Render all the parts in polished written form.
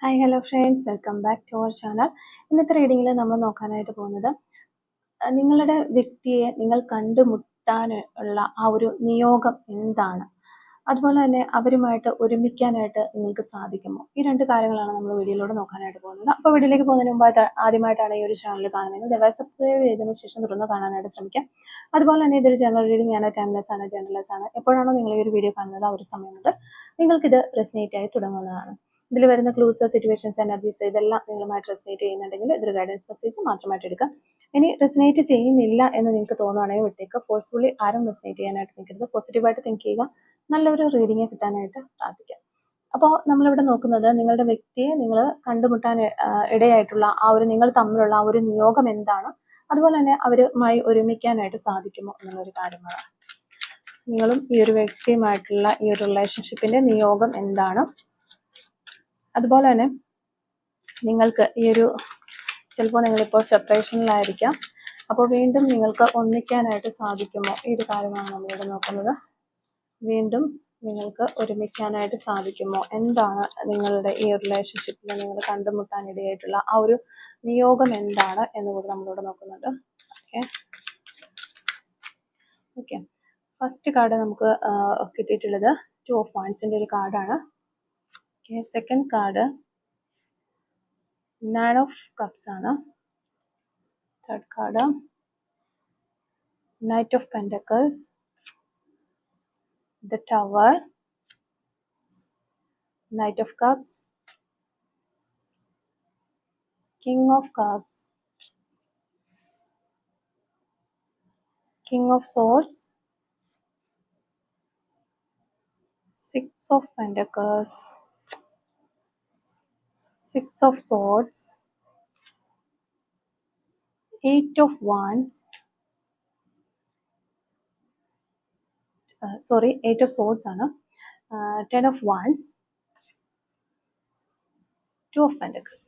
Hi hello friends, welcome back to our channel. ഇന്നത്തെ റീഡിങ്ങിൽ നമ്മൾ നോക്കാനായിട്ട് പോകുന്നത് നിങ്ങളുടെ വ്യക്തിയെ നിങ്ങൾ കണ്ടുമുട്ടാൻ ഉള്ള ആ ഒരു നിയോഗം എന്താണ്, അതുപോലെ തന്നെ അവരുമായിട്ട് ഒരുമിക്കാനായിട്ട് നിങ്ങൾക്ക് സാധിക്കുമോ? ഈ രണ്ട് കാര്യങ്ങളാണ് നമ്മൾ വീഡിയോയിലൂടെ നോക്കാനായിട്ട് പോകുന്നത്. അപ്പോൾ വീഡിയോയിലേക്ക് പോകുന്നതിന് മുമ്പായിട്ട് ആദ്യമായിട്ടാണ് ഈ ഒരു ചാനൽ കാണുന്നത്, ദയവായി സബ്സ്ക്രൈബ് ചെയ്തതിനു ശേഷം തുടർന്ന് കാണാനായിട്ട് ശ്രമിക്കാം. അതുപോലെ തന്നെ ഇതൊരു ജനറൽ റീഡിംഗ് ആണ്, ടൈംലെസ് ആണ്, ജനറൽലെസ് ആണ്. എപ്പോഴാണോ നിങ്ങൾ ഈ ഒരു വീഡിയോ കാണുന്നത് ആ ഒരു സമയം മുതൽ നിങ്ങൾക്കിത് റെസിനേറ്റ് ആയി തുടങ്ങുന്നതാണ്. ഇതിൽ വരുന്ന ക്ലൂസ്, സിറ്റുവേഷൻസ്, എനർജീസ് ഇതെല്ലാം നിങ്ങളുമായിട്ട് റെസിനേറ്റ് ചെയ്യുന്നുണ്ടെങ്കിൽ ഇതൊരു ഗൈഡൻസ് മെസ്സേജ് മാത്രമായിട്ട് എടുക്കാം. ഇനി റെസിനേറ്റ് ചെയ്യുന്നില്ല എന്ന് നിങ്ങൾക്ക് തോന്നുകയാണെങ്കിൽ വിട്ടേക്ക്. ഫോഴ്സ്ഫുള്ളി ആരും റെസിനേറ്റ് ചെയ്യാനായിട്ട് നിൽക്കരുത്. പോസിറ്റീവായിട്ട് തിങ്ക് ചെയ്യുക. നല്ലൊരു റീഡിങ് കിട്ടാനായിട്ട് പ്രാർത്ഥിക്കാം. അപ്പോൾ നമ്മളിവിടെ നോക്കുന്നത് നിങ്ങളുടെ വ്യക്തിയെ നിങ്ങൾ കണ്ടുമുട്ടാൻ ഇടയായിട്ടുള്ള ആ ഒരു നിങ്ങൾ തമ്മിലുള്ള ആ ഒരു നിയോഗം എന്താണ്, അതുപോലെ തന്നെ അവരുമായി ഒരുമിക്കാനായിട്ട് സാധിക്കുമോ എന്നുള്ളൊരു കാര്യമാണ്. നിങ്ങളും ഈ ഒരു വ്യക്തിയുമായിട്ടുള്ള ഈ ഒരു റിലേഷൻഷിപ്പിന്റെ നിയോഗം എന്താണ്, അതുപോലെ തന്നെ നിങ്ങൾക്ക് ഈ ഒരു ചിലപ്പോൾ നിങ്ങളിപ്പോൾ സെപ്പറേഷനിലായിരിക്കാം, അപ്പോൾ വീണ്ടും നിങ്ങൾക്ക് ഒന്നിക്കാനായിട്ട് സാധിക്കുമോ, ഈ ഒരു കാര്യമാണ് നമ്മളിവിടെ നോക്കുന്നത്. വീണ്ടും നിങ്ങൾക്ക് ഒരുമിക്കാനായിട്ട് സാധിക്കുമോ, എന്താണ് നിങ്ങളുടെ ഈ റിലേഷൻഷിപ്പിൽ നിങ്ങൾ കണ്ടുമുട്ടാൻ ഇടയായിട്ടുള്ള ആ ഒരു നിയോഗം എന്താണ് എന്നുകൂടി നമ്മളിവിടെ നോക്കുന്നുണ്ട്. ഓക്കെ ഫസ്റ്റ് കാർഡ് നമുക്ക് കിട്ടിയിട്ടുള്ളത് 2 of Wands ഒരു കാർഡാണ്. സെക്കൻഡ് കാർഡ് 9 of Cups ആണ്. Third card Knight of Pentacles, the Tower, Knight of Cups, King of Cups, King of Swords, 6 of Pentacles, 6 of Swords, 8 of Wands, 8 of Swords ആണ്. 10 of Wands, 2 of Pentacles.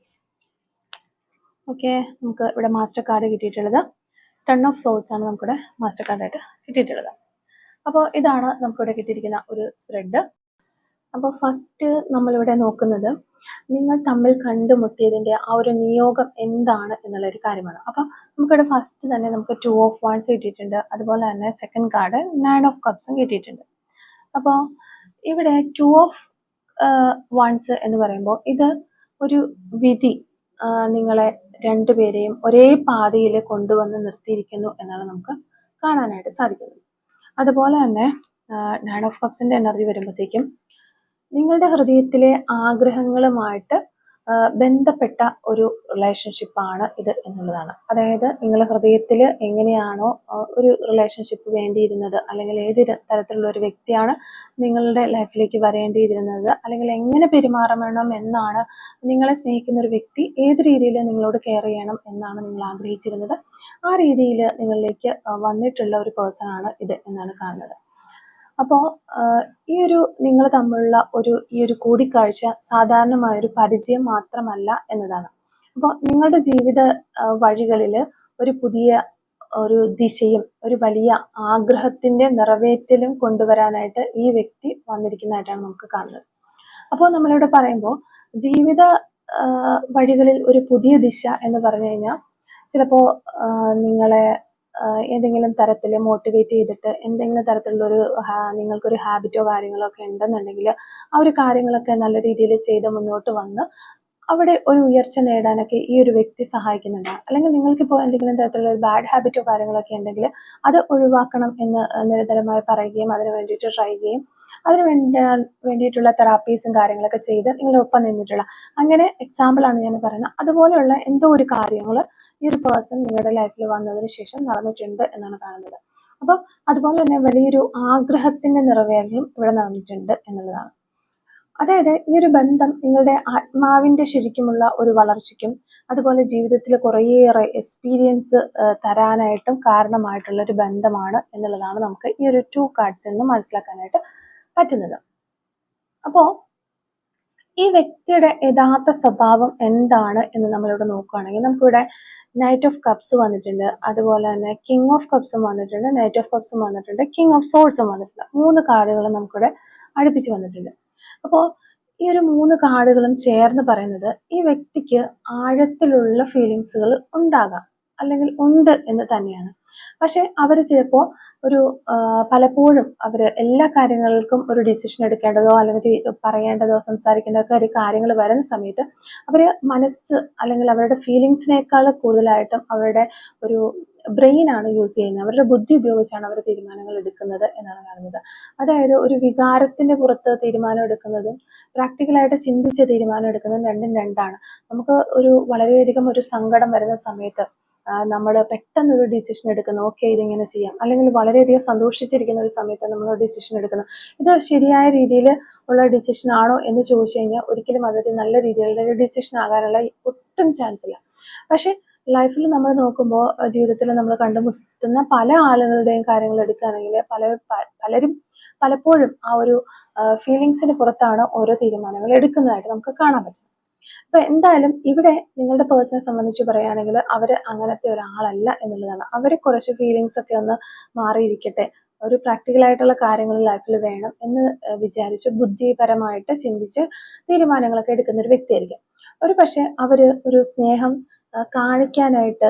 Okay, നമുക്ക് ഇവിടെ master card കിട്ടിയിട്ടുള്ളത് 10 of Swords ആണ് നമുക്കിവിടെ master കാർഡായിട്ട് കിട്ടിയിട്ടുള്ളത്. അപ്പോൾ ഇതാണ് നമുക്കിവിടെ കിട്ടിയിരിക്കുന്ന ഒരു സ്പ്രെഡ്. അപ്പോൾ ഫസ്റ്റ് നമ്മളിവിടെ നോക്കുന്നത് നിങ്ങൾ തമ്മിൽ കണ്ടുമുട്ടിയതിൻ്റെ ആ ഒരു നിയോഗം എന്താണ് എന്നുള്ളൊരു കാര്യമാണ്. അപ്പോൾ നമുക്കിവിടെ ഫസ്റ്റ് തന്നെ നമുക്ക് 2 of Wands കിട്ടിയിട്ടുണ്ട്, അതുപോലെ തന്നെ സെക്കൻഡ് കാർഡ് 9 of Cups കിട്ടിയിട്ടുണ്ട്. അപ്പോൾ ഇവിടെ 2 of Wands എന്ന് പറയുമ്പോൾ ഇത് ഒരു വിധി നിങ്ങളെ രണ്ടുപേരെയും ഒരേ പാതയിൽ കൊണ്ടുവന്ന് നിർത്തിയിരിക്കുന്നു എന്നാണ് നമുക്ക് കാണാനായിട്ട് സാധിക്കുന്നത്. അതുപോലെ തന്നെ 9 of Cups എനർജി വരുമ്പോഴത്തേക്കും നിങ്ങളുടെ ഹൃദയത്തിലെ ആഗ്രഹങ്ങളുമായിട്ട് ബന്ധപ്പെട്ട ഒരു റിലേഷൻഷിപ്പാണ് ഇത് എന്നുള്ളതാണ്. അതായത് നിങ്ങളുടെ ഹൃദയത്തിൽ എങ്ങനെയാണോ ഒരു റിലേഷൻഷിപ്പ് വേണ്ടിയിരുന്നത്, അല്ലെങ്കിൽ ഏത് തരത്തിലുള്ള ഒരു വ്യക്തിയാണ് നിങ്ങളുടെ ലൈഫിലേക്ക് വരേണ്ടിയിരുന്നത്, അല്ലെങ്കിൽ എങ്ങനെ പെരുമാറണം എന്നാണ് നിങ്ങളെ സ്നേഹിക്കുന്ന ഒരു വ്യക്തി ഏത് രീതിയിൽ നിങ്ങളോട് കെയർ ചെയ്യണം എന്നാണ് നിങ്ങൾ ആഗ്രഹിച്ചിരുന്നത്, ആ രീതിയിൽ നിങ്ങളിലേക്ക് വന്നിട്ടുള്ള ഒരു പേഴ്സൺ ആണ് ഇത് എന്നാണ് കാണുന്നത്. അപ്പോൾ ഈ ഒരു നിങ്ങൾ തമ്മിലുള്ള ഈ ഒരു കൂടിക്കാഴ്ച സാധാരണമായൊരു പരിചയം മാത്രമല്ല എന്നതാണ്. അപ്പോൾ നിങ്ങളുടെ ജീവിത വഴികളിൽ ഒരു പുതിയ ഒരു ദിശയും ഒരു വലിയ ആഗ്രഹത്തിന്റെ നിറവേറ്റലും കൊണ്ടുവരാനായിട്ട് ഈ വ്യക്തി വന്നിരിക്കുന്നതായിട്ടാണ് നമുക്ക് കാണുന്നത്. അപ്പോൾ നമ്മളിവിടെ പറയുമ്പോൾ ജീവിത വഴികളിൽ ഒരു പുതിയ ദിശ എന്ന് പറഞ്ഞു കഴിഞ്ഞാൽ ചിലപ്പോൾ നിങ്ങളെ ഏതെങ്കിലും തരത്തിൽ മോട്ടിവേറ്റ് ചെയ്തിട്ട് എന്തെങ്കിലും തരത്തിലുള്ളൊരു നിങ്ങൾക്കൊരു ഹാബിറ്റോ കാര്യങ്ങളോ ഒക്കെ ഉണ്ടെന്നുണ്ടെങ്കിൽ ആ ഒരു കാര്യങ്ങളൊക്കെ നല്ല രീതിയിൽ ചെയ്ത് മുന്നോട്ട് വന്ന് അവിടെ ഒരു ഉയർച്ച നേടാനൊക്കെ ഈ ഒരു വ്യക്തി സഹായിക്കുന്നുണ്ട്. അല്ലെങ്കിൽ നിങ്ങൾക്കിപ്പോൾ എന്തെങ്കിലും തരത്തിലുള്ള ഒരു ബാഡ് ഹാബിറ്റോ കാര്യങ്ങളൊക്കെ ഉണ്ടെങ്കിൽ അത് ഒഴിവാക്കണം എന്ന് നിരന്തരമായി പറയുകയും അതിന് വേണ്ടിയിട്ട് ട്രൈ ചെയ്യുകയും അതിന് വേണ്ടിയിട്ടുള്ള തെറാപ്പീസും കാര്യങ്ങളൊക്കെ ചെയ്ത് നിങ്ങളുടെ ഒപ്പം നിന്നിട്ടുള്ള, അങ്ങനെ എക്സാമ്പിളാണ് ഞാൻ പറയുന്നത്. അതുപോലെയുള്ള എന്തോ ഒരു കാര്യങ്ങൾ ഈ ഒരു പേഴ്സൺ നിങ്ങളുടെ ലൈഫിൽ വന്നതിന് ശേഷം നടന്നിട്ടുണ്ട് എന്നാണ് കാണുന്നത്. അപ്പോൾ അതുപോലെ തന്നെ വലിയൊരു ആഗ്രഹത്തിന്റെ നിറവേറലും ഇവിടെ നടന്നിട്ടുണ്ട് എന്നുള്ളതാണ്. അതായത് ഈ ഒരു ബന്ധം നിങ്ങളുടെ ആത്മാവിന്റെ ശരിക്കുമുള്ള ഒരു വളർച്ചയ്ക്കും അതുപോലെ ജീവിതത്തിൽ കുറേയേറെ എക്സ്പീരിയൻസ് തരാനായിട്ടും കാരണമായിട്ടുള്ള ഒരു ബന്ധമാണ് എന്നുള്ളതാണ് നമുക്ക് ഈ ഒരു 2 കാർഡ്സ് നിന്ന് മനസ്സിലാക്കാനായിട്ട് പറ്റുന്നത്. അപ്പോൾ ഈ വ്യക്തിയുടെ യഥാർത്ഥ സ്വഭാവം എന്താണ് എന്ന് നമ്മളിവിടെ നോക്കുകയാണെങ്കിൽ നമുക്കിവിടെ നൈറ്റ് ഓഫ് കപ്സ് വന്നിട്ടുണ്ട്, അതുപോലെ തന്നെ കിങ് ഓഫ് കപ്സും വന്നിട്ടുണ്ട്, നൈറ്റ് ഓഫ് കപ്സും വന്നിട്ടുണ്ട്, കിങ് ഓഫ് സോൾസും വന്നിട്ടുണ്ട്. 3 കാർഡുകൾ നമുക്കിവിടെ അടുപ്പിച്ച് വന്നിട്ടുണ്ട്. അപ്പോൾ ഈ ഒരു 3 കാർഡുകളും ചേർന്ന് പറയുന്നത് ഈ വ്യക്തിക്ക് ആഴത്തിലുള്ള ഫീലിങ്സുകൾ ഉണ്ടാകാം, അല്ലെങ്കിൽ ഉണ്ട് എന്ന് തന്നെയാണ്. പക്ഷെ അവർ ചിലപ്പോൾ ഒരു പലപ്പോഴും അവർ എല്ലാ കാര്യങ്ങൾക്കും ഒരു ഡിസിഷൻ എടുക്കേണ്ടതോ അല്ലെങ്കിൽ പറയേണ്ടതോ സംസാരിക്കേണ്ടതോ ഒരു കാര്യങ്ങൾ വരുന്ന സമയത്ത് അവർ മനസ്സ് അല്ലെങ്കിൽ അവരുടെ ഫീലിങ്സിനേക്കാൾ കൂടുതലായിട്ടും അവരുടെ ഒരു ബ്രെയിൻ ആണ് യൂസ് ചെയ്യുന്നത്, അവരുടെ ബുദ്ധി ഉപയോഗിച്ചാണ് അവർ തീരുമാനങ്ങൾ എടുക്കുന്നത് എന്നാണ് കാണുന്നത്. അതായത് ഒരു വികാരത്തിന്റെ പുറത്ത് തീരുമാനം എടുക്കുന്നതും പ്രാക്ടിക്കലായിട്ട് ചിന്തിച്ച് തീരുമാനം എടുക്കുന്നതും രണ്ടും രണ്ടാണ്. നമുക്ക് വളരെയധികം ഒരു സങ്കടം വരുന്ന സമയത്ത് നമ്മൾ പെട്ടെന്നൊരു ഡിസിഷൻ എടുക്കുന്നു, ഓക്കെ ഇതിങ്ങനെ ചെയ്യാം, അല്ലെങ്കിൽ വളരെയധികം സന്തോഷിച്ചിരിക്കുന്ന ഒരു സമയത്ത് നമ്മൾ ഡിസിഷൻ എടുക്കുന്നു. ഇത് ശരിയായ രീതിയിൽ ഉള്ള ഡിസിഷൻ ആണോ എന്ന് ചോദിച്ചു കഴിഞ്ഞാൽ ഒരിക്കലും അതൊരു നല്ല രീതിയിലുള്ള ഒരു ഡിസിഷൻ ആകാനുള്ള ഒട്ടും ചാൻസ് ഇല്ല. പക്ഷെ ലൈഫിൽ നമ്മൾ നോക്കുമ്പോൾ ജീവിതത്തിൽ നമ്മൾ കണ്ടുമുട്ടുന്ന പല ആളുകളുടെയും കാര്യങ്ങൾ എടുക്കുകയാണെങ്കിൽ പലരും പലപ്പോഴും ആ ഒരു ഫീലിങ്സിന് പുറത്താണ് ഓരോ തീരുമാനങ്ങൾ എടുക്കുന്നതായിട്ട് നമുക്ക് കാണാൻ പറ്റും. അപ്പൊ എന്തായാലും ഇവിടെ നിങ്ങളുടെ പേഴ്സണെ സംബന്ധിച്ച് പറയുകയാണെങ്കിൽ അവര് അങ്ങനത്തെ ഒരാളല്ല എന്നുള്ളതാണ്. അവര് കുറച്ച് ഫീലിങ്സ് ഒക്കെ ഒന്ന് മാറിയിരിക്കട്ടെ, ഒരു പ്രാക്ടിക്കൽ ആയിട്ടുള്ള കാര്യങ്ങൾ ലൈഫിൽ വേണം എന്ന് വിചാരിച്ച് ബുദ്ധിപരമായിട്ട് ചിന്തിച്ച് തീരുമാനങ്ങളൊക്കെ എടുക്കുന്ന ഒരു വ്യക്തിയായിരിക്കും. ഒരു പക്ഷെ അവര് ഒരു സ്നേഹം കാണിക്കാനായിട്ട്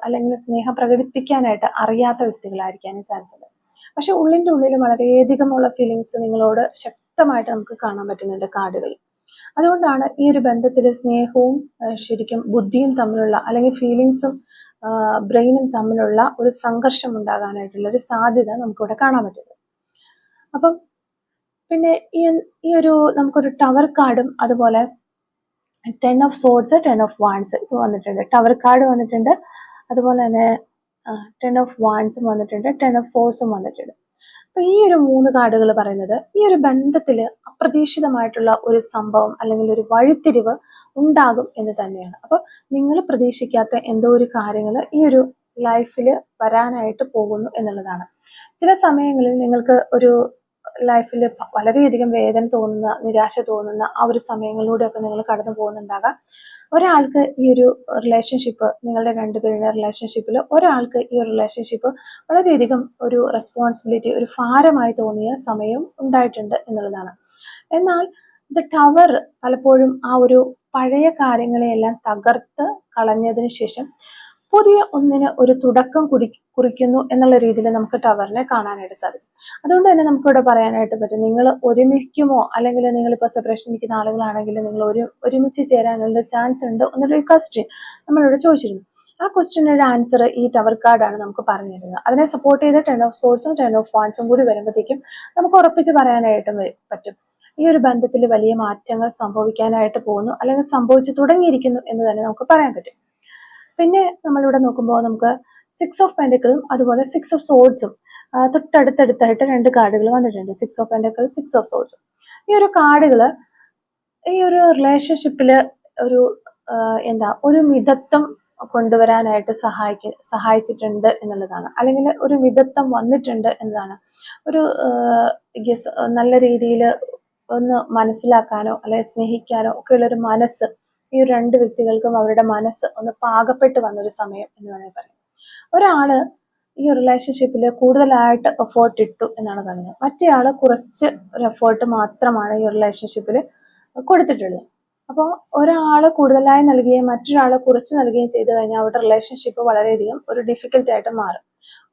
അല്ലെങ്കിൽ സ്നേഹം പ്രകടിപ്പിക്കാനായിട്ട് അറിയാത്ത വ്യക്തികളായിരിക്കാനും ചാൻസ് ഉണ്ട്. പക്ഷെ ഉള്ളിൻ്റെ ഉള്ളിൽ വളരെയധികമുള്ള ഫീലിങ്സ് നിങ്ങളോട് ശക്തമായിട്ട് നമുക്ക് കാണാൻ പറ്റുന്നുണ്ട് കാർഡുകൾ. അതുകൊണ്ടാണ് ഈ ഒരു ബന്ധത്തിൽ സ്നേഹവും ശരിക്കും ബുദ്ധിയും തമ്മിലുള്ള അല്ലെങ്കിൽ ഫീലിങ്സും ബ്രെയിനും തമ്മിലുള്ള ഒരു സംഘർഷം ഉണ്ടാകാനായിട്ടുള്ള ഒരു സാധ്യത നമുക്കിവിടെ കാണാൻ പറ്റുന്നത്. അപ്പം പിന്നെ ഈ ഒരു നമുക്കൊരു ടവർ കാർഡും അതുപോലെ 10 ഓഫ് സോർഡ്സ് 10 ഓഫ് വാൻഡ്സ് ഇത് വന്നിട്ടുണ്ട്. ടവർ കാർഡ് വന്നിട്ടുണ്ട്, അതുപോലെ തന്നെ 10 ഓഫ് വാൻഡ്സും വന്നിട്ടുണ്ട്, 10 ഓഫ് സോർഡ്സും വന്നിട്ടുണ്ട്. അപ്പൊ ഈ ഒരു 3 കാർഡുകൾ പറയുന്നത് ഈ ഒരു ബന്ധത്തിൽ അപ്രതീക്ഷിതമായിട്ടുള്ള ഒരു സംഭവം അല്ലെങ്കിൽ ഒരു വഴിത്തിരിവ് ഉണ്ടാകും എന്ന് തന്നെയാണ്. അപ്പൊ നിങ്ങൾ പ്രതീക്ഷിക്കാത്ത എന്തോ ഒരു കാര്യങ്ങൾ ഈ ഒരു ലൈഫിൽ വരാനായിട്ട് പോകുന്നു എന്നുള്ളതാണ്. ചില സമയങ്ങളിൽ നിങ്ങൾക്ക് ഒരു ലൈഫിൽ വളരെയധികം വേദന തോന്നുന്ന, നിരാശ തോന്നുന്ന ആ ഒരു സമയങ്ങളിലൂടെയൊക്കെ നിങ്ങൾ കടന്നു പോകുന്നുണ്ടാകാം. ഒരാൾക്ക് ഈ ഒരു റിലേഷൻഷിപ്പ്, നിങ്ങളുടെ രണ്ടുപേരുടെ റിലേഷൻഷിപ്പിൽ ഒരാൾക്ക് ഈ ഒരു റിലേഷൻഷിപ്പ് വളരെയധികം ഒരു റെസ്പോൺസിബിലിറ്റി, ഒരു ഭാരമായി തോന്നിയ സമയം ഉണ്ടായിട്ടുണ്ട് എന്നുള്ളതാണ്. എന്നാൽ ദ ടവർ പലപ്പോഴും ആ ഒരു പഴയ കാര്യങ്ങളെയെല്ലാം തകർത്ത് കളഞ്ഞതിന് ശേഷം പുതിയ ഒന്നിന് ഒരു തുടക്കം കുറിക്കുന്നു എന്നുള്ള രീതിയിൽ നമുക്ക് ടവറിനെ കാണാനായിട്ട് സാധിക്കും. അതുകൊണ്ട് തന്നെ നമുക്കിവിടെ പറയാനായിട്ട് പറ്റും, നിങ്ങൾ ഒരുമിക്കുമോ അല്ലെങ്കിൽ നിങ്ങളിപ്പോൾ സെപ്പറേഷൻ നിൽക്കുന്ന ആളുകളാണെങ്കിൽ നിങ്ങൾ ഒരുമിച്ച് ചേരാനുള്ള ചാൻസ് ഉണ്ട് എന്നൊരു ക്വസ്റ്റ്യൻ നമ്മളിവിടെ ചോദിച്ചിരുന്നു. ആ ക്വസ്റ്റ്യനൊരു ആൻസർ ഈ ടവർ കാർഡാണ് നമുക്ക് പറഞ്ഞു തരുന്നത്. അതിനെ സപ്പോർട്ട് ചെയ്ത് 10 ഓഫ് സോർഡ്സും 10 ഓഫ് വാൻഡ്സും കൂടി വരുമ്പോഴത്തേക്കും നമുക്ക് ഉറപ്പിച്ച് പറയാനായിട്ടും പറ്റും ഈ ഒരു ബന്ധത്തിൽ വലിയ മാറ്റങ്ങൾ സംഭവിക്കാനായിട്ട് പോകുന്നു, അല്ലെങ്കിൽ സംഭവിച്ചു തുടങ്ങിയിരിക്കുന്നു എന്ന് തന്നെ നമുക്ക് പറയാൻ പറ്റും. പിന്നെ നമ്മളിവിടെ നോക്കുമ്പോൾ നമുക്ക് 6 ഓഫ് പെൻറ്റക്കിളും അതുപോലെ 6 ഓഫ് സോർഡ്സും തൊട്ടടുത്തടുത്തായിട്ട് 2 കാർഡുകൾ വന്നിട്ടുണ്ട്. 6 ഓഫ് പെൻറ്റക്കിൾ, 6 ഓഫ് സോർഡ്സും. ഈ ഒരു കാർഡുകൾ ഈ ഒരു റിലേഷൻഷിപ്പിൽ ഒരു ഒരു മിതത്വം കൊണ്ടുവരാനായിട്ട് സഹായിച്ചിട്ടുണ്ട് എന്നുള്ളതാണ്, അല്ലെങ്കിൽ ഒരു മിതത്വം വന്നിട്ടുണ്ട് എന്നതാണ്. ഒരു നല്ല രീതിയിൽ ഒന്ന് മനസ്സിലാക്കാനോ അല്ലെങ്കിൽ സ്നേഹിക്കാനോ ഒക്കെ ഉള്ളൊരു മനസ്സ് ഈ രണ്ട് വ്യക്തികൾക്കും അവരുടെ മനസ്സ് ഒന്ന് പാകപ്പെട്ട് വന്നൊരു സമയം എന്ന് വേണമെങ്കിൽ പറയാം. ഒരാള് ഈ റിലേഷൻഷിപ്പിൽ കൂടുതലായിട്ട് എഫേർട്ട് ഇട്ടു എന്നാണ് പറയുന്നത്, മറ്റേ ആള് കുറച്ച് ഒരു എഫേർട്ട് മാത്രമാണ് ഈ റിലേഷൻഷിപ്പിൽ കൊടുത്തിട്ടുള്ളത്. അപ്പോൾ ഒരാള് കൂടുതലായി നൽകുകയും മറ്റൊരാള് കുറച്ച് നൽകുകയും ചെയ്തു കഴിഞ്ഞാൽ അവരുടെ റിലേഷൻഷിപ്പ് വളരെയധികം ഒരു ഡിഫിക്കൽട്ട് ആയിട്ട് മാറും.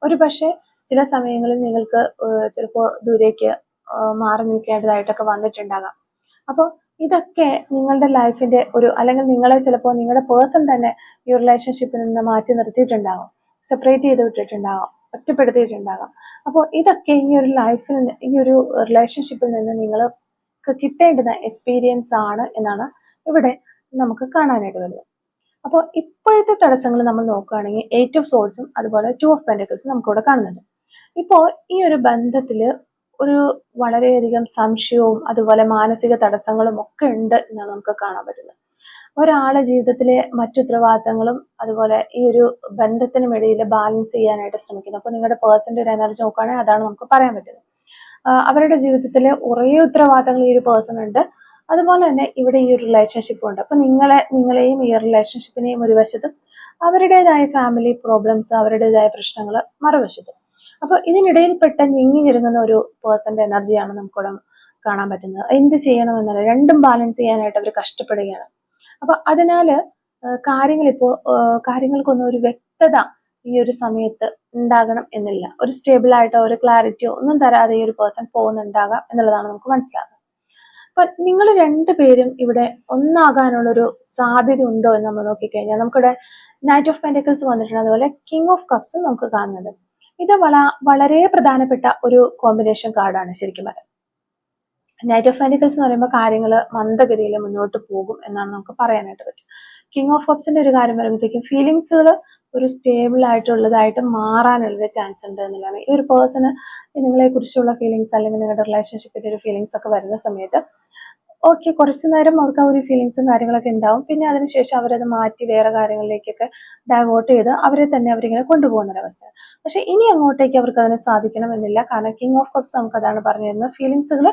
ഒരു പക്ഷേ ചില സമയങ്ങളിൽ നിങ്ങൾക്ക് ചിലപ്പോൾ ദൂരേക്ക് മാറി നിൽക്കേണ്ടതായിട്ടൊക്കെ വന്നിട്ടുണ്ടാകാം. അപ്പോൾ ഇതൊക്കെ നിങ്ങളുടെ ലൈഫിന്റെ അല്ലെങ്കിൽ നിങ്ങളെ ചിലപ്പോൾ നിങ്ങളുടെ പേഴ്സൺ തന്നെ ഈ റിലേഷൻഷിപ്പിൽ നിന്ന് മാറ്റി നിർത്തിയിട്ടുണ്ടാകും, സെപ്പറേറ്റ് ചെയ്ത് വിട്ടിട്ടുണ്ടാകാം, ഒറ്റപ്പെടുത്തിയിട്ടുണ്ടാകാം. അപ്പോൾ ഇതൊക്കെ ഈ ഒരു ലൈഫിൽ ഈ ഒരു റിലേഷൻഷിപ്പിൽ നിന്ന് നിങ്ങൾക്ക് കിട്ടേണ്ടുന്ന എക്സ്പീരിയൻസ് ആണ് എന്നാണ് ഇവിടെ നമുക്ക് കാണാനായിട്ട് വരുന്നത്. അപ്പോൾ ഇപ്പോഴത്തെ തടസ്സങ്ങൾ നമ്മൾ നോക്കുകയാണെങ്കിൽ 8 ഓഫ് സോർഡ്സും അതുപോലെ 2 ഓഫ് പെൻറ്റക്കിൾസും നമുക്കിവിടെ കാണുന്നുണ്ട്. ഇപ്പോൾ ഈ ഒരു ബന്ധത്തിൽ ഒരു വളരെയധികം സംശയവും അതുപോലെ മാനസിക തടസ്സങ്ങളും ഒക്കെ ഉണ്ട് എന്നാണ് നമുക്ക് കാണാൻ പറ്റുന്നത്. ഒരാളെ ജീവിതത്തിലെ മറ്റുത്തരവാദിത്തങ്ങളും അതുപോലെ ഈ ഒരു ബന്ധത്തിനുമിടയിൽ ബാലൻസ് ചെയ്യാനായിട്ട് ശ്രമിക്കുന്നു. അപ്പോൾ നിങ്ങളുടെ പേഴ്സന്റെ ഒരു എനർജി നോക്കുകയാണെങ്കിൽ അതാണ് നമുക്ക് പറയാൻ പറ്റുന്നത്. അവരുടെ ജീവിതത്തിലെ കുറേ ഉത്തരവാദിത്തങ്ങൾ ഈ ഒരു പേഴ്സൺ ഉണ്ട്, അതുപോലെ തന്നെ ഇവിടെ ഈ ഒരു റിലേഷൻഷിപ്പും ഉണ്ട്. അപ്പൊ നിങ്ങളെയും ഈ റിലേഷൻഷിപ്പിനെയും ഒരു വശത്തും അവരുടേതായ ഫാമിലി പ്രോബ്ലംസ്, അവരുടേതായ പ്രശ്നങ്ങൾ മറുവശത്തും. അപ്പൊ ഇതിനിടയിൽപ്പെട്ട ഞെങ്ങി ഞെരുങ്ങുന്ന ഒരു പേഴ്സന്റെ എനർജിയാണ് നമുക്കിവിടെ കാണാൻ പറ്റുന്നത്. എന്ത് ചെയ്യണമെന്നല്ല, രണ്ടും ബാലൻസ് ചെയ്യാനായിട്ട് അവർ കഷ്ടപ്പെടുകയാണ്. അപ്പൊ അതിനാല് കാര്യങ്ങൾക്കൊന്നും ഒരു വ്യക്തത ഈ ഒരു സമയത്ത് ഉണ്ടാകണം എന്നില്ല. ഒരു സ്റ്റേബിൾ ആയിട്ടോ ഒരു ക്ലാരിറ്റിയോ ഒന്നും തരാതെ ഈ ഒരു പേഴ്സൺ പോകുന്നുണ്ടാകാം എന്നുള്ളതാണ് നമുക്ക് മനസ്സിലാകുന്നത്. അപ്പൊ നിങ്ങൾ രണ്ടുപേരും ഇവിടെ ഒന്നാകാനുള്ളൊരു സാധ്യത ഉണ്ടോ എന്ന് നമ്മൾ നോക്കിക്കഴിഞ്ഞാൽ നമുക്കിവിടെ നൈറ്റ് ഓഫ് പെന്റക്കിൾസ് വന്നിട്ടുണ്ട്, അതുപോലെ കിങ് ഓഫ് കപ്സും നമുക്ക് കാണുന്നുണ്ട്. ഇത് വളരെ പ്രധാനപ്പെട്ട ഒരു കോമ്പിനേഷൻ കാർഡാണ് ശരിക്കും പറയാം. നൈറ്റ് ഓഫ് പെന്റക്കിൾസ് എന്ന് പറയുമ്പോൾ കാര്യങ്ങൾ മന്ദഗതിയിൽ മുന്നോട്ട് പോകും എന്നാണ് നമുക്ക് പറയാനായിട്ട് പറ്റും. കിങ് ഓഫ് കപ്സിന്റെ ഒരു കാര്യം വരുമ്പോഴത്തേക്കും ഫീലിങ്സുകൾ ഒരു സ്റ്റേബിൾ ആയിട്ടുള്ളതായിട്ട് മാറാനുള്ളൊരു ചാൻസ് ഉണ്ട് എന്നുള്ളതാണ്. ഈ ഒരു പേഴ്സണ് നിങ്ങളെ കുറിച്ചുള്ള ഫീലിങ്സ് അല്ലെങ്കിൽ നിങ്ങളുടെ റിലേഷൻഷിപ്പിന്റെ ഒരു ഫീലിങ്സ് ഒക്കെ വരുന്ന സമയത്ത് ഓക്കെ, കുറച്ചു നേരം അവർക്ക് ആ ഒരു ഫീലിങ്സും കാര്യങ്ങളൊക്കെ ഉണ്ടാവും. പിന്നെ അതിനുശേഷം അവരത് മാറ്റി വേറെ കാര്യങ്ങളിലേക്കൊക്കെ ഡൈവേർട്ട് ചെയ്ത് അവരെ തന്നെ അവരിങ്ങനെ കൊണ്ടുപോകുന്ന ഒരവസ്ഥ. പക്ഷെ ഇനി അങ്ങോട്ടേക്ക് അവർക്ക് അതിന് സാധിക്കണമെന്നില്ല. കാരണം കിങ് ഓഫ് കപ്സ് നമുക്ക് അതാണ് പറഞ്ഞു തരുന്നത്, ഫീലിങ്സുകൾ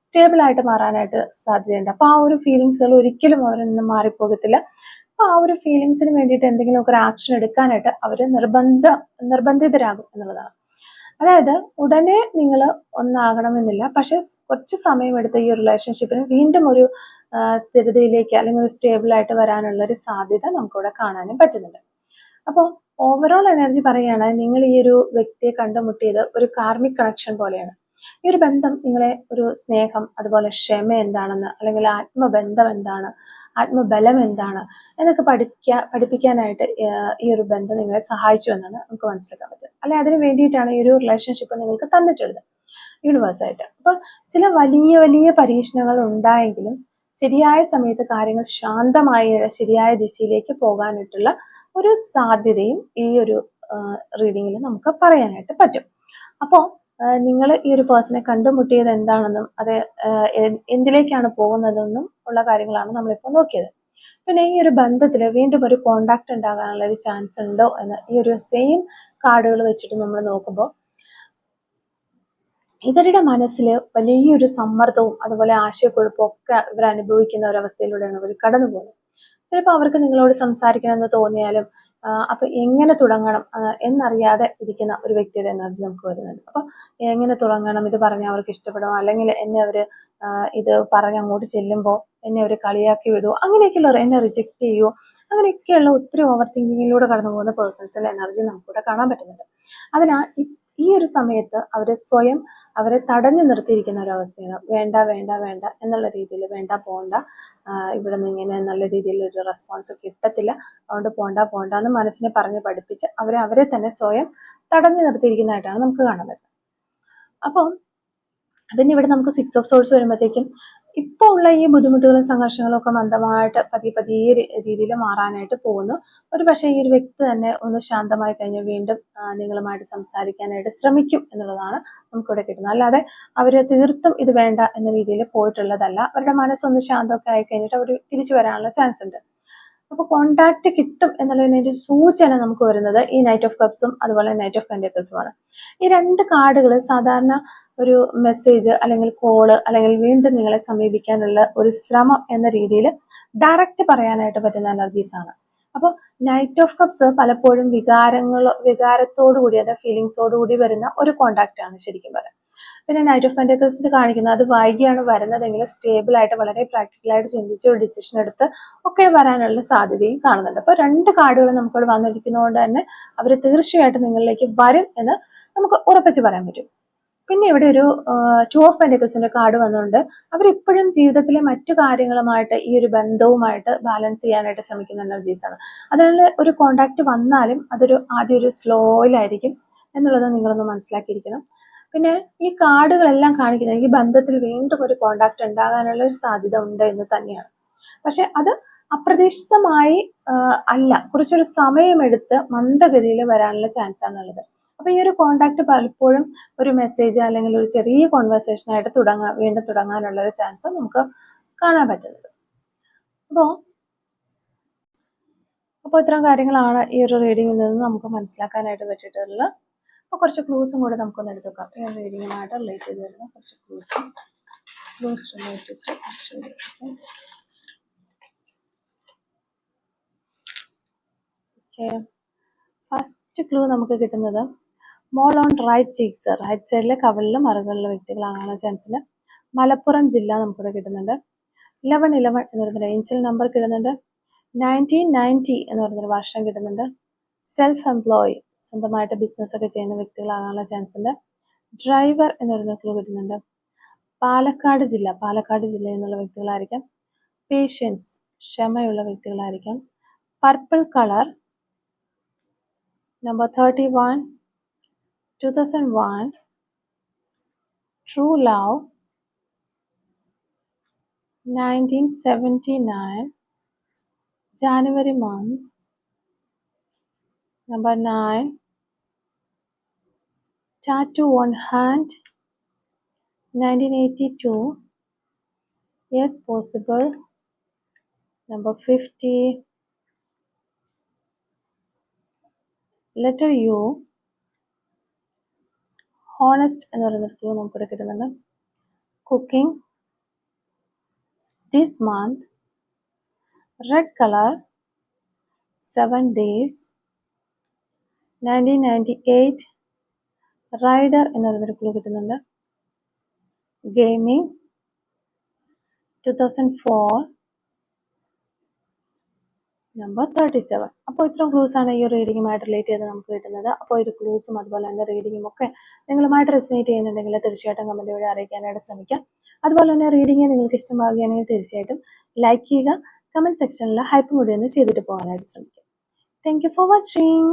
സ്റ്റേബിൾ ആയിട്ട് മാറാനായിട്ട് സാധ്യതയുണ്ട്. അപ്പൊ ആ ഒരു ഫീലിങ്സുകൾ ഒരിക്കലും അവരിൽ നിന്ന് മാറിപ്പോകത്തില്ല. അപ്പൊ ആ ഒരു ഫീലിങ്സിന് വേണ്ടിയിട്ട് എന്തെങ്കിലുമൊക്കെ ഒരു ആക്ഷൻ എടുക്കാനായിട്ട് അവര് നിർബന്ധിതരാകും എന്നുള്ളതാണ്. അതായത് ഉടനെ നിങ്ങൾ ഒന്നാകണമെന്നില്ല, പക്ഷെ കുറച്ച് സമയമെടുത്ത് ഈ ഒരു റിലേഷൻഷിപ്പിന് വീണ്ടും ഒരു സ്ഥിരതയിലേക്ക് അല്ലെങ്കിൽ ഒരു സ്റ്റേബിൾ ആയിട്ട് വരാനുള്ള ഒരു സാധ്യത നമുക്കിവിടെ കാണാനും പറ്റുന്നുണ്ട്. അപ്പോൾ ഓവറോൾ എനർജി പറയുകയാണ്, നിങ്ങൾ ഈ ഒരു വ്യക്തിയെ കണ്ടുമുട്ടിയത് ഒരു കാർമിക് കണക്ഷൻ പോലെയാണ്. ഈ ഒരു ബന്ധം നിങ്ങളെ ഒരു സ്നേഹം, അതുപോലെ ക്ഷമ എന്താണെന്ന്, അല്ലെങ്കിൽ ആത്മബന്ധം എന്താണ്, ആത്മബലം എന്താണ് എന്നൊക്കെ പഠിപ്പിക്കാനായിട്ട് ഈ ഒരു ബന്ധം നിങ്ങളെ സഹായിച്ചു എന്നാണ് നമുക്ക് മനസ്സിലാക്കാൻ പറ്റുന്നത്. അല്ലെ അതിന് വേണ്ടിയിട്ടാണ് ഈ ഒരു റിലേഷൻഷിപ്പ് നിങ്ങൾക്ക് തന്നിട്ടുള്ളത് യൂണിവേഴ്സായിട്ട്. അപ്പൊ ചില വലിയ വലിയ പരീക്ഷണങ്ങൾ ഉണ്ടായെങ്കിലും ശരിയായ സമയത്ത് കാര്യങ്ങൾ ശാന്തമായ ശരിയായ ദിശയിലേക്ക് പോകാനായിട്ടുള്ള ഒരു സാധ്യതയും ഈ ഒരു റീഡിങ്ങിൽ നമുക്ക് പറയാനായിട്ട് പറ്റും. അപ്പോൾ നിങ്ങൾ ഈ ഒരു പേഴ്സണെ കണ്ടുമുട്ടിയത് എന്താണെന്നും അത് എന്തിലേക്കാണ് പോകുന്നതെന്നും ഉള്ള കാര്യങ്ങളാണ് നമ്മളിപ്പോൾ നോക്കിയത്. പിന്നെ ഈ ഒരു ബന്ധത്തിൽ വീണ്ടും ഒരു കോണ്ടാക്ട് ഉണ്ടാകാനുള്ള ഒരു ചാൻസ് ഉണ്ടോ എന്ന് ഈ ഒരു സെയിം കാർഡുകൾ വെച്ചിട്ട് നമ്മൾ നോക്കുമ്പോൾ ഇവരുടെ മനസ്സിൽ വലിയൊരു സമ്മർദ്ദവും അതുപോലെ ആശയക്കുഴപ്പവും ഒക്കെ ഇവർ അനുഭവിക്കുന്ന ഒരവസ്ഥയിലൂടെയാണ് അവർ കടന്നു പോകുന്നത്. ചിലപ്പോൾ അവർക്ക് നിങ്ങളോട് സംസാരിക്കണമെന്ന് തോന്നിയാലും അപ്പൊ എങ്ങനെ തുടങ്ങണം എന്നറിയാതെ ഇരിക്കുന്ന ഒരു വ്യക്തിയുടെ എനർജി നമുക്ക് വരുന്നുണ്ട്. അപ്പൊ എങ്ങനെ തുടങ്ങണം, ഇത് പറഞ്ഞാൽ അവർക്ക് ഇഷ്ടപ്പെടുമോ, അല്ലെങ്കിൽ എന്നെ അവര് ഇത് പറഞ്ഞ് അങ്ങോട്ട് ചെല്ലുമ്പോൾ എന്നെ അവർ കളിയാക്കി വിടുമോ, അങ്ങനെയൊക്കെയുള്ള എന്നെ റിജക്ട് ചെയ്യുമോ, അങ്ങനെയൊക്കെയുള്ള ഒത്തിരി ഓവർ തിങ്കിങ്ങിലൂടെ കടന്നു പോകുന്ന പേഴ്സൺസിന്റെ എനർജി നമുക്കിവിടെ കാണാൻ പറ്റുന്നുണ്ട്. അതിനാൽ ഈ ഒരു സമയത്ത് അവരെ തടഞ്ഞു നിർത്തിയിരിക്കുന്ന ഒരവസ്ഥയാണ്. വേണ്ട വേണ്ട വേണ്ട എന്നുള്ള രീതിയിൽ, വേണ്ട പോണ്ട, ഇവിടെ നിന്ന് ഇങ്ങനെ നല്ല രീതിയിൽ ഒരു റെസ്പോൺസ് കിട്ടത്തില്ല, അതുകൊണ്ട് പോണ്ട എന്ന് മനസ്സിനെ പറഞ്ഞ് പഠിപ്പിച്ച് അവരെ തന്നെ സ്വയം തടഞ്ഞു നിർത്തിയിരിക്കുന്നതായിട്ടാണ് നമുക്ക് കാണാൻ പറ്റുന്നത്. അപ്പം പിന്നെ ഇവിടെ നമുക്ക് 6 ഓഫ് സോഴ്സ് വരുമ്പോഴത്തേക്കും ഇപ്പോൾ ഉള്ള ഈ ബുദ്ധിമുട്ടുകളും സംഘർഷങ്ങളും ഒക്കെ മന്ദമായിട്ട് പതിയെ രീതിയിൽ മാറാനായിട്ട് പോകുന്നു. ഒരു പക്ഷേ ഈ ഒരു വ്യക്തി തന്നെ ഒന്ന് ശാന്തമായി കഴിഞ്ഞ് വീണ്ടും നിങ്ങളുമായിട്ട് സംസാരിക്കാനായിട്ട് ശ്രമിക്കും എന്നുള്ളതാണ് നമുക്കിവിടെ കിട്ടുന്നത്. അല്ലാതെ അവര് തീർത്തും ഇത് വേണ്ട എന്ന രീതിയിൽ പോയിട്ടുള്ളതല്ല. അവരുടെ മനസ്സൊന്ന് ശാന്തമൊക്കെ ആയി കഴിഞ്ഞിട്ട് അവർ തിരിച്ചു വരാനുള്ള ചാൻസ് ഉണ്ട്. അപ്പൊ കോണ്ടാക്ട് കിട്ടും എന്നുള്ളതിന്റെ ഒരു സൂചന നമുക്ക് വരുന്നത് ഈ നൈറ്റ് ഓഫ് കപ്സും അതുപോലെ നൈറ്റ് ഓഫ് പെന്റക്കിൾസുമാണ്. ഈ രണ്ട് കാർഡുകൾ സാധാരണ ഒരു മെസ്സേജ് അല്ലെങ്കിൽ കോള് അല്ലെങ്കിൽ വീണ്ടും നിങ്ങളെ സമീപിക്കാനുള്ള ഒരു ശ്രമം എന്ന രീതിയിൽ ഡയറക്റ്റ് പറയാനായിട്ട് പറ്റുന്ന എനർജീസ് ആണ്. അപ്പോൾ നൈറ്റ് ഓഫ് കപ്സ് പലപ്പോഴും വികാരത്തോടു കൂടി അതായത് ഫീലിങ്സോടു കൂടി വരുന്ന ഒരു കോണ്ടാക്ട് ആണ് ശരിക്കും പറയാം. പിന്നെ നൈറ്റ് ഓഫ് പെന്റക്കിൾസിൽ കാണിക്കുന്നത് അത് വൈകിയാണ് വരുന്നതെങ്കിൽ സ്റ്റേബിൾ ആയിട്ട് വളരെ പ്രാക്ടിക്കലായിട്ട് ചിന്തിച്ച് ഒരു ഡിസിഷൻ എടുത്ത് ഒക്കെ വരാനുള്ള സാധ്യതയും കാണുന്നുണ്ട്. അപ്പോൾ രണ്ട് കാർഡുകൾ നമുക്കിവിടെ വന്നിരിക്കുന്നതുകൊണ്ട് തന്നെ അവർ തീർച്ചയായിട്ടും നിങ്ങളിലേക്ക് വരും എന്ന് നമുക്ക് ഉറപ്പിച്ച് പറയാൻ പറ്റും. പിന്നെ ഇവിടെ ഒരു 2 ഓഫ് പെന്റക്കിൾസിന്റെ കാർഡ് വന്നുകൊണ്ട് അവരിപ്പോഴും ജീവിതത്തിലെ മറ്റു കാര്യങ്ങളുമായിട്ട് ഈ ഒരു ബന്ധവുമായിട്ട് ബാലൻസ് ചെയ്യാനായിട്ട് ശ്രമിക്കുന്ന എനർജീസ് ആണ്. അതിനുള്ള ഒരു കോണ്ടാക്ട് വന്നാലും അതൊരു ആദ്യം ഒരു സ്ലോയിലായിരിക്കും എന്നുള്ളത് നിങ്ങളൊന്ന് മനസ്സിലാക്കിയിരിക്കണം. പിന്നെ ഈ കാർഡുകളെല്ലാം കാണിക്കുന്നത് ഈ ബന്ധത്തിൽ വീണ്ടും ഒരു കോണ്ടാക്ട് ഉണ്ടാകാനുള്ള ഒരു സാധ്യത ഉണ്ട് എന്ന് തന്നെയാണ്. പക്ഷെ അത് അപ്രതീക്ഷിതമായി അല്ല, കുറച്ചൊരു സമയമെടുത്ത് മന്ദഗതിയിൽ വരാനുള്ള ചാൻസ് ആണുള്ളത്. അപ്പൊ ഈ ഒരു കോണ്ടാക്ട് പലപ്പോഴും ഒരു മെസ്സേജ് അല്ലെങ്കിൽ ഒരു ചെറിയ കോൺവെർസേഷൻ ആയിട്ട് വീണ്ടും തുടങ്ങാനുള്ള ഒരു ചാൻസ് നമുക്ക് കാണാൻ പറ്റുന്നത്. അപ്പോൾ ഇത്തരം കാര്യങ്ങളാണ് ഈ ഒരു റീഡിങ്ങിൽ നിന്ന് നമുക്ക് മനസ്സിലാക്കാനായിട്ട് പറ്റിയിട്ടുള്ളത്. അപ്പോൾ കുറച്ച് ക്ലൂസും കൂടെ നമുക്കൊന്ന് എടുത്ത് വെക്കാം. ഈ റീഡിങ്ങുമായിട്ട് റിലേറ്റ് ചെയ്ത് വരുന്ന കുറച്ച് clues related. Okay, first clue നമുക്ക് കിട്ടുന്നത് mole on right cheeks, right സൈഡിലെ കവിളിലും മറുകളിലെ വ്യക്തികളാകാനുള്ള ചാൻസിൽ മലപ്പുറം ജില്ല നമുക്കിവിടെ കിട്ടുന്നുണ്ട്. 1111 എന്ന് പറയുന്ന ഏഞ്ചൽ നമ്പർ കിട്ടുന്നുണ്ട്. 1990 എന്ന് പറയുന്നൊരു വർഷം കിട്ടുന്നുണ്ട്. സെൽഫ് എംപ്ലോയി, സ്വന്തമായിട്ട് ബിസിനസ് ഒക്കെ ചെയ്യുന്ന വ്യക്തികളാകാനുള്ള ചാൻസ് ഉണ്ട്. ഡ്രൈവർ എന്ന് പറയുന്ന ക്ലൂ കിട്ടുന്നുണ്ട്. പാലക്കാട് ജില്ലയിൽ നിന്നുള്ള വ്യക്തികളായിരിക്കാം. പേഷ്യൻസ്, ക്ഷമയുള്ള വ്യക്തികളായിരിക്കാം. Purple colour, number 31, 2001, true love, 1979, January month, number 9, tattoo on hand, 1982, yes possible, number 50, letter U, honest എന്ന് പറയുന്ന ക്ലൂ നമുക്കിവിടെ കിട്ടുന്നുണ്ട്. Cooking, this month, red color, 7 days, 1998, rider എന്ന് പറയുന്നൊരു ക്ലൂ കിട്ടുന്നുണ്ട്. Gaming, 2004, number 37. അപ്പോൾ ഇത്രയും ക്ലൂസ് ആണ് ഈ റീഡിങ്ങുമായിട്ട് റിലേറ്റ് ചെയ്ത് നമുക്ക് കിട്ടുന്നത്. അപ്പോൾ ഈ ക്ലൂസും അതുപോലെ തന്നെ റീഡിങ്ങും ഒക്കെ നിങ്ങളുമായിട്ട് റെസിനേറ്റ് ചെയ്യുന്നുണ്ടെങ്കിൽ തീർച്ചയായിട്ടും കമൻറ്റ് വഴി അറിയിക്കാനായിട്ട് ശ്രമിക്കാം. അതുപോലെ തന്നെ റീഡിങ് നിങ്ങൾക്ക് ഇഷ്ടമാകുകയാണെങ്കിൽ തീർച്ചയായിട്ടും ലൈക്ക് ചെയ്യുക. കമൻറ്റ് സെക്ഷനിൽ ഹൈപ്പ് കൂടി ഒന്ന് ചെയ്തിട്ട് പോകാനായിട്ട് ശ്രമിക്കാം. Thank you for watching.